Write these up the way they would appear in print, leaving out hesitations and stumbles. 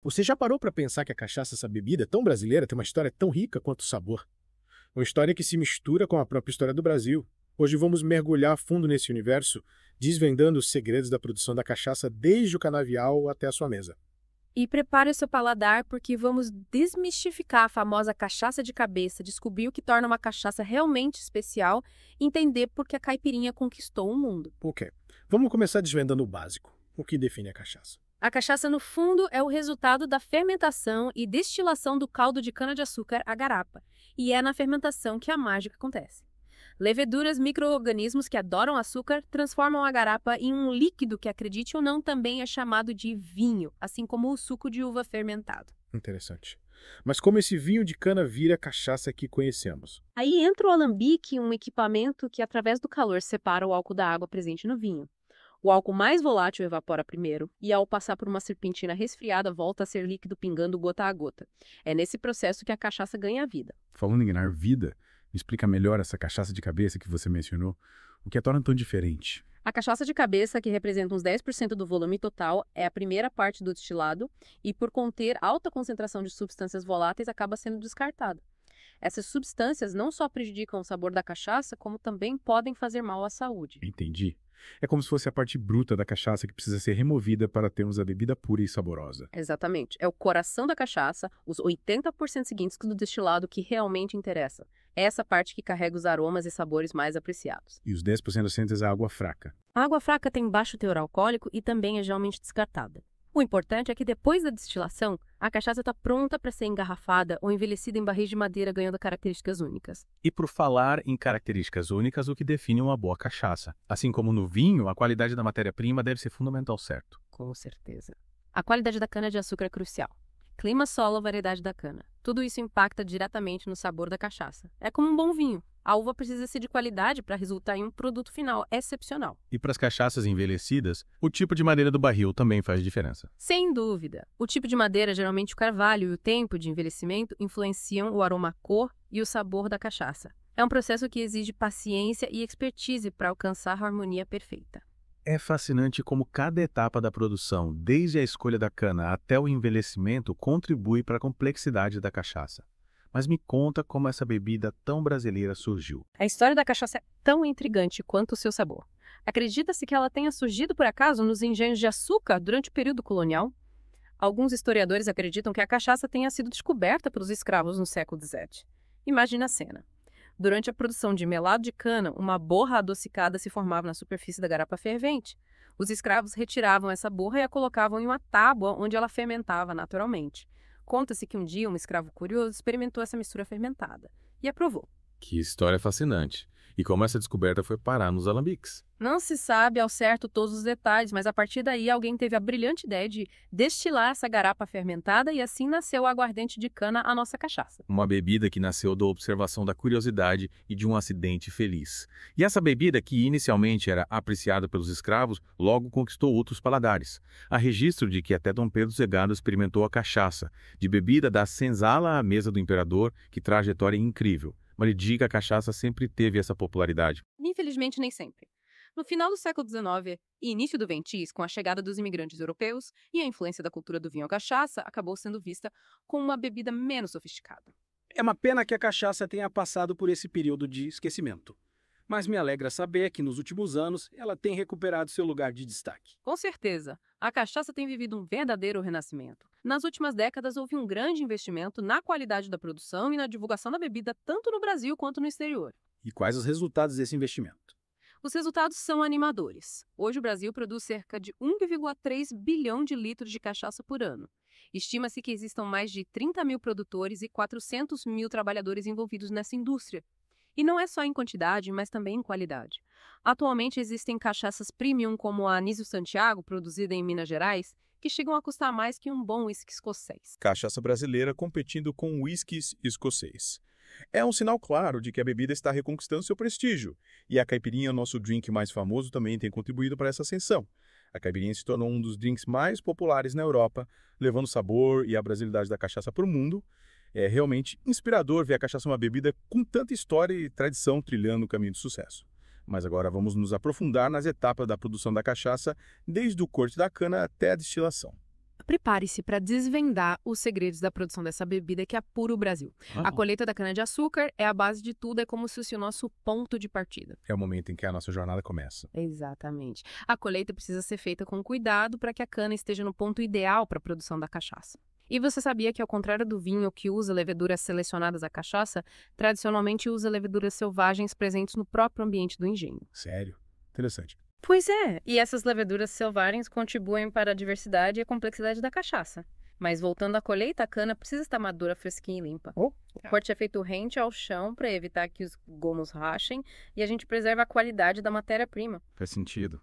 Você já parou para pensar que a cachaça, essa bebida tão brasileira, tem uma história tão rica quanto o sabor? Uma história que se mistura com a própria história do Brasil. Hoje vamos mergulhar a fundo nesse universo, desvendando os segredos da produção da cachaça desde o canavial até a sua mesa. E prepare o seu paladar porque vamos desmistificar a famosa cachaça de cabeça, descobrir o que torna uma cachaça realmente especial e entender por que a caipirinha conquistou o mundo. Ok, vamos começar desvendando o básico. O que define a cachaça? A cachaça, no fundo, é o resultado da fermentação e destilação do caldo de cana-de-açúcar, a garapa. E é na fermentação que a mágica acontece. Leveduras, micro-organismos que adoram açúcar, transformam a garapa em um líquido que, acredite ou não, também é chamado de vinho, assim como o suco de uva fermentado. Interessante. Mas como esse vinho de cana vira a cachaça que conhecemos? Aí entra o alambique, um equipamento que, através do calor, separa o álcool da água presente no vinho. O álcool mais volátil evapora primeiro e, ao passar por uma serpentina resfriada, volta a ser líquido pingando gota a gota. É nesse processo que a cachaça ganha vida. Falando em ganhar vida, me explica melhor essa cachaça de cabeça que você mencionou. O que a torna tão diferente? A cachaça de cabeça, que representa uns 10% do volume total, é a primeira parte do destilado e, por conter alta concentração de substâncias voláteis, acaba sendo descartada. Essas substâncias não só prejudicam o sabor da cachaça, como também podem fazer mal à saúde. Entendi. É como se fosse a parte bruta da cachaça que precisa ser removida para termos a bebida pura e saborosa. Exatamente. É o coração da cachaça, os 80% seguintes do destilado que realmente interessa. É essa parte que carrega os aromas e sabores mais apreciados. E os 10% restantes é a água fraca. A água fraca tem baixo teor alcoólico e também é geralmente descartada. O importante é que depois da destilação, a cachaça está pronta para ser engarrafada ou envelhecida em barris de madeira, ganhando características únicas. E por falar em características únicas, o que define uma boa cachaça? Assim como no vinho, a qualidade da matéria-prima deve ser fundamental, certo? Com certeza. A qualidade da cana-de-açúcar é crucial. Clima, solo, variedade da cana. Tudo isso impacta diretamente no sabor da cachaça. É como um bom vinho. A uva precisa ser de qualidade para resultar em um produto final excepcional. E para as cachaças envelhecidas, o tipo de madeira do barril também faz diferença. Sem dúvida. O tipo de madeira, geralmente o carvalho e o tempo de envelhecimento, influenciam o aroma, a cor e o sabor da cachaça. É um processo que exige paciência e expertise para alcançar a harmonia perfeita. É fascinante como cada etapa da produção, desde a escolha da cana até o envelhecimento, contribui para a complexidade da cachaça. Mas me conta como essa bebida tão brasileira surgiu. A história da cachaça é tão intrigante quanto o seu sabor. Acredita-se que ela tenha surgido por acaso nos engenhos de açúcar durante o período colonial? Alguns historiadores acreditam que a cachaça tenha sido descoberta pelos escravos no século XVII. Imagine a cena. Durante a produção de melado de cana, uma borra adocicada se formava na superfície da garapa fervente. Os escravos retiravam essa borra e a colocavam em uma tábua onde ela fermentava naturalmente. Conta-se que um dia um escravo curioso experimentou essa mistura fermentada e aprovou. Que história fascinante. E como essa descoberta foi parar nos alambiques? Não se sabe ao certo todos os detalhes, mas a partir daí alguém teve a brilhante ideia de destilar essa garapa fermentada e assim nasceu o aguardente de cana, a nossa cachaça. Uma bebida que nasceu da observação da curiosidade e de um acidente feliz. E essa bebida, que inicialmente era apreciada pelos escravos, logo conquistou outros paladares. Há registro de que até Dom Pedro II experimentou a cachaça, de bebida da senzala à mesa do imperador, que trajetória incrível. Mas lhe diga, a cachaça sempre teve essa popularidade. Infelizmente, nem sempre. No final do século XIX e início do ventis, com a chegada dos imigrantes europeus e a influência da cultura do vinho à cachaça, acabou sendo vista como uma bebida menos sofisticada. É uma pena que a cachaça tenha passado por esse período de esquecimento. Mas me alegra saber que, nos últimos anos, ela tem recuperado seu lugar de destaque. Com certeza, a cachaça tem vivido um verdadeiro renascimento. Nas últimas décadas, houve um grande investimento na qualidade da produção e na divulgação da bebida, tanto no Brasil quanto no exterior. E quais os resultados desse investimento? Os resultados são animadores. Hoje o Brasil produz cerca de 1,3 bilhão de litros de cachaça por ano. Estima-se que existam mais de 30 mil produtores e 400 mil trabalhadores envolvidos nessa indústria. E não é só em quantidade, mas também em qualidade. Atualmente existem cachaças premium como a Anísio Santiago, produzida em Minas Gerais, que chegam a custar mais que um bom uísque escocês. Cachaça brasileira competindo com uísques escocês. É um sinal claro de que a bebida está reconquistando seu prestígio. E a caipirinha, nosso drink mais famoso, também tem contribuído para essa ascensão. A caipirinha se tornou um dos drinks mais populares na Europa, levando o sabor e a brasilidade da cachaça para o mundo. É realmente inspirador ver a cachaça uma bebida com tanta história e tradição trilhando o caminho do sucesso. Mas agora vamos nos aprofundar nas etapas da produção da cachaça, desde o corte da cana até a destilação. Prepare-se para desvendar os segredos da produção dessa bebida que é puro Brasil. A colheita da cana-de-açúcar é a base de tudo, é como se fosse o nosso ponto de partida. É o momento em que a nossa jornada começa. Exatamente. A colheita precisa ser feita com cuidado para que a cana esteja no ponto ideal para a produção da cachaça. E você sabia que, ao contrário do vinho, que usa leveduras selecionadas à cachaça, tradicionalmente usa leveduras selvagens presentes no próprio ambiente do engenho? Sério? Interessante. Pois é, e essas leveduras selvagens contribuem para a diversidade e a complexidade da cachaça. Mas voltando à colheita, a cana precisa estar madura, fresquinha e limpa. O corte é feito rente ao chão para evitar que os gomos rachem e a gente preserva a qualidade da matéria-prima. Faz sentido.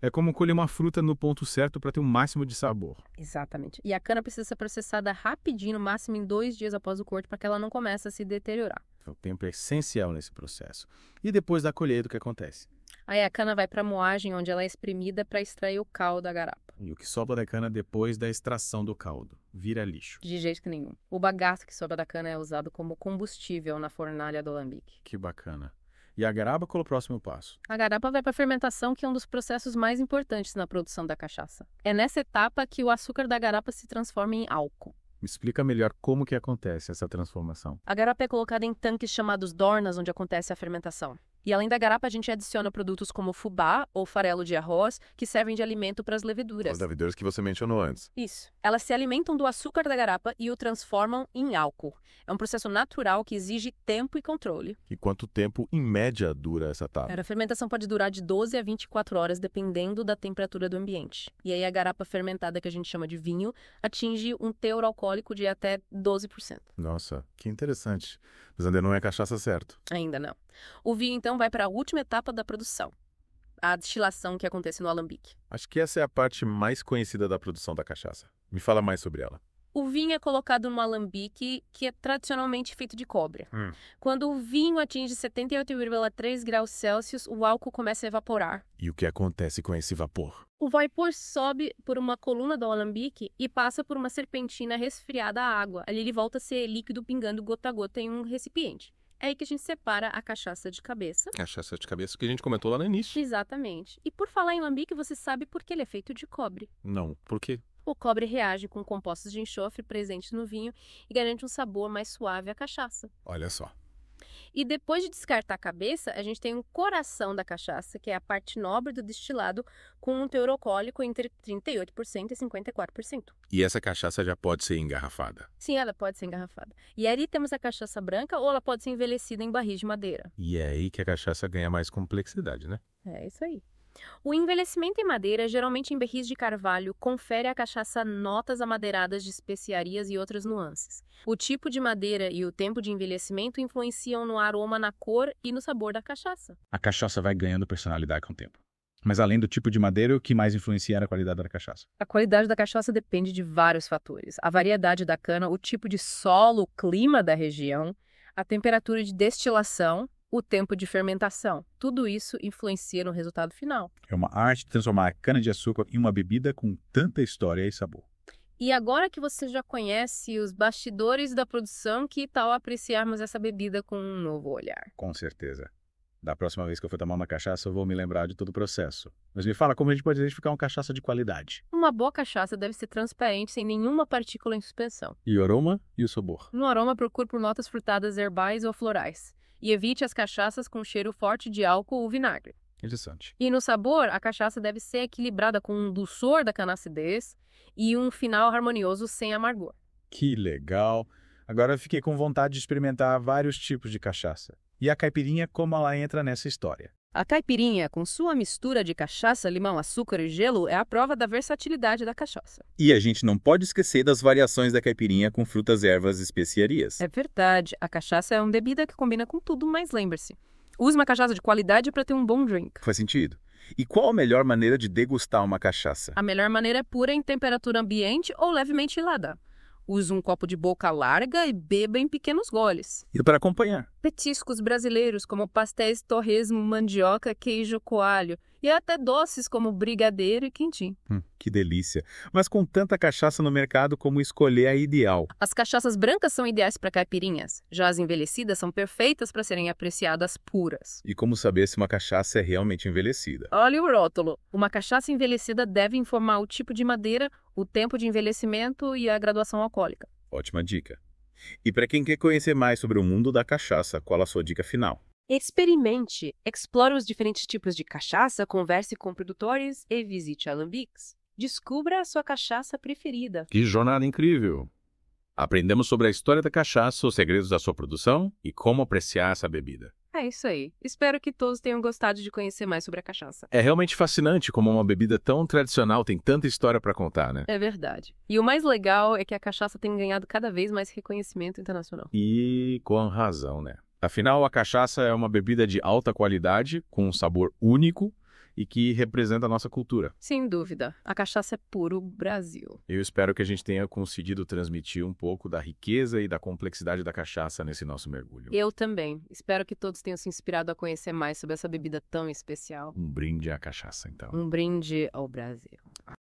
É como colher uma fruta no ponto certo para ter o máximo de sabor. Exatamente. E a cana precisa ser processada rapidinho, no máximo em 2 dias após o corte, para que ela não comece a se deteriorar. O tempo é essencial nesse processo. E depois da colheita, o que acontece? Aí a cana vai para a moagem, onde ela é espremida para extrair o caldo da garapa. E o que sobra da cana depois da extração do caldo? Vira lixo. De jeito nenhum. O bagaço que sobra da cana é usado como combustível na fornalha do alambique. Que bacana. E a garapa qual é o próximo passo? A garapa vai para a fermentação, que é um dos processos mais importantes na produção da cachaça. É nessa etapa que o açúcar da garapa se transforma em álcool. Me explica melhor como que acontece essa transformação. A garapa é colocada em tanques chamados dornas, onde acontece a fermentação. E além da garapa, a gente adiciona produtos como fubá ou farelo de arroz, que servem de alimento para as leveduras. As leveduras que você mencionou antes. Isso. Elas se alimentam do açúcar da garapa e o transformam em álcool. É um processo natural que exige tempo e controle. E quanto tempo, em média, dura essa etapa? A fermentação pode durar de 12 a 24 horas, dependendo da temperatura do ambiente. E aí a garapa fermentada, que a gente chama de vinho, atinge um teor alcoólico de até 12%. Nossa, que interessante. Mas ainda não é cachaça certo. Ainda não. O vinho, então, vai para a última etapa da produção, a destilação, que acontece no alambique. Acho que essa é a parte mais conhecida da produção da cachaça. Me fala mais sobre ela. O vinho é colocado no alambique, que é tradicionalmente feito de cobre. Quando o vinho atinge 78,3 graus Celsius, o álcool começa a evaporar. E o que acontece com esse vapor? O vapor sobe por uma coluna do alambique e passa por uma serpentina resfriada à água. Ali ele volta a ser líquido pingando gota a gota em um recipiente. É aí que a gente separa a cachaça de cabeça. Cachaça de cabeça que a gente comentou lá no início. Exatamente. E por falar em alambique, você sabe por que ele é feito de cobre. Não, por quê? O cobre reage com compostos de enxofre presentes no vinho e garante um sabor mais suave à cachaça. Olha só. E depois de descartar a cabeça, a gente tem um coração da cachaça, que é a parte nobre do destilado, com um teor alcoólico entre 38% e 54%. E essa cachaça já pode ser engarrafada? Sim, ela pode ser engarrafada. E aí temos a cachaça branca, ou ela pode ser envelhecida em barris de madeira. E é aí que a cachaça ganha mais complexidade, né? É isso aí. O envelhecimento em madeira, geralmente em barris de carvalho, confere à cachaça notas amadeiradas de especiarias e outras nuances. O tipo de madeira e o tempo de envelhecimento influenciam no aroma, na cor e no sabor da cachaça. A cachaça vai ganhando personalidade com o tempo. Mas além do tipo de madeira, o que mais influencia na qualidade da cachaça? A qualidade da cachaça depende de vários fatores. A variedade da cana, o tipo de solo, o clima da região, a temperatura de destilação, o tempo de fermentação. Tudo isso influencia no resultado final. É uma arte transformar a cana-de-açúcar em uma bebida com tanta história e sabor. E agora que você já conhece os bastidores da produção, que tal apreciarmos essa bebida com um novo olhar? Com certeza. Da próxima vez que eu for tomar uma cachaça, eu vou me lembrar de todo o processo. Mas me fala como a gente pode identificar uma cachaça de qualidade. Uma boa cachaça deve ser transparente, sem nenhuma partícula em suspensão. E o aroma e o sabor? No aroma, procure por notas frutadas herbais ou florais. E evite as cachaças com cheiro forte de álcool ou vinagre. Interessante. E no sabor, a cachaça deve ser equilibrada com um dulçor da cana-acidez e um final harmonioso sem amargor. Que legal! Agora eu fiquei com vontade de experimentar vários tipos de cachaça. E a caipirinha, como ela entra nessa história? A caipirinha, com sua mistura de cachaça, limão, açúcar e gelo, é a prova da versatilidade da cachaça. E a gente não pode esquecer das variações da caipirinha com frutas, ervas e especiarias. É verdade, a cachaça é uma bebida que combina com tudo, mas lembre-se, use uma cachaça de qualidade para ter um bom drink. Faz sentido. E qual a melhor maneira de degustar uma cachaça? A melhor maneira é pura em temperatura ambiente ou levemente gelada. Use um copo de boca larga e beba em pequenos goles. E para acompanhar? Petiscos brasileiros como pastéis, torresmo, mandioca, queijo, coalho E até doces como brigadeiro e quindim. Que delícia. Mas com tanta cachaça no mercado, como escolher a ideal? As cachaças brancas são ideais para caipirinhas. Já as envelhecidas são perfeitas para serem apreciadas puras. E como saber se uma cachaça é realmente envelhecida? Olha o rótulo. Uma cachaça envelhecida deve informar o tipo de madeira, o tempo de envelhecimento e a graduação alcoólica. Ótima dica. E para quem quer conhecer mais sobre o mundo da cachaça, qual a sua dica final? Experimente, explore os diferentes tipos de cachaça, converse com produtores e visite alambiques. Descubra a sua cachaça preferida. Que jornada incrível! Aprendemos sobre a história da cachaça, os segredos da sua produção e como apreciar essa bebida. É isso aí. Espero que todos tenham gostado de conhecer mais sobre a cachaça. É realmente fascinante como uma bebida tão tradicional tem tanta história para contar, né? É verdade. E o mais legal é que a cachaça tem ganhado cada vez mais reconhecimento internacional. E com razão, né? Afinal, a cachaça é uma bebida de alta qualidade, com um sabor único e que representa a nossa cultura. Sem dúvida. A cachaça é puro Brasil. Eu espero que a gente tenha conseguido transmitir um pouco da riqueza e da complexidade da cachaça nesse nosso mergulho. Eu também. Espero que todos tenham se inspirado a conhecer mais sobre essa bebida tão especial. Um brinde à cachaça, então. Um brinde ao Brasil.